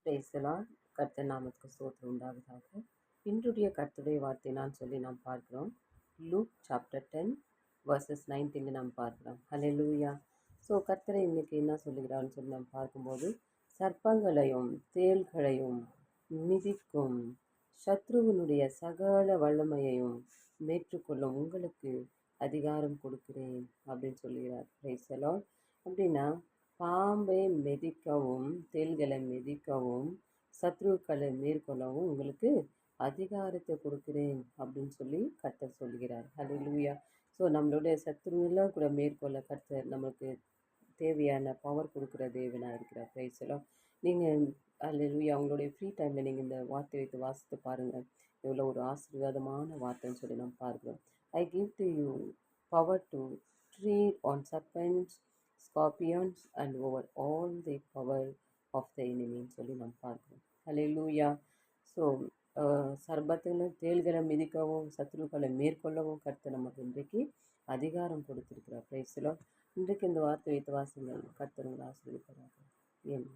Praise the Lord. கர்த்தர் நாமத்துக்கு ஸ்தோத்திரம் உண்டாவதாக. இன்றைய கர்த்தருடைய வார்த்தை நான் சொல்லி நாம் பார்க்கிறோம். லூக் சாப்டர் 10 வர்சஸ் 19 நாம் பார்க்கிறோம். ஹல்லேலூயா. ஸோ கர்த்தரை இன்னைக்கு என்ன சொல்லுகிறான்னு சொல்லி நாம் பார்க்கும்போது, சர்ப்பங்களையும் தேள்களையும் மிதிக்கும் சத்ருவனுடைய சகல வல்லமையையும் மேற்றுக்கொள்ளும் உங்களுக்கு அதிகாரம் கொடுக்கிறேன் அப்படின்னு சொல்லுகிறார். Praise the Lord. அப்படின்னா பாம்பை மிதிக்கவும் தேள்களை மிதிக்கவும் சத்ருக்களை மேற்கொள்ளவும் உங்களுக்கு அதிகாரத்தை கொடுக்கிறேன் அப்படின்னு சொல்லி கர்த்தர் சொல்கிறார். ஹல்லேலூயா. ஸோ நம்மளுடைய சத்ருவெல்லாம் கூட மேற்கொள்ள கர்த்தர் நம்மளுக்கு தேவையான பவர் கொடுக்குற தேவனாக இருக்கிறார். Praise the Lord. நீங்கள் ஹல்லேலூயா அவங்களுடைய ஃப்ரீ டைமில் நீங்கள் இந்த வார்த்தை வைத்து வாசித்து பாருங்கள். எவ்வளோ ஒரு ஆசீர்வாதமான வார்த்தைன்னு சொல்லி நம்ம பார்க்குறோம். I give to you power to tread on serpents, scorpions and over all the power of the enemy சொல்லி நாம் பார்க்கிறோம். ஹல்லேலூயா. ஸோ சர்பத்திலும் தேள்களை மிதிக்கவும் சத்ருக்களை மேற்கொள்ளவும் கர்த்தர் நமக்கு இன்றைக்கு அதிகாரம் கொடுத்திருக்கிறார். Praise the Lord. இன்றைக்கு இந்த வார்த்தை வைத்து வாசிங்கள். கர்த்தர் உங்களை ஆசீர்வதிப்பாராக. ஆமென்.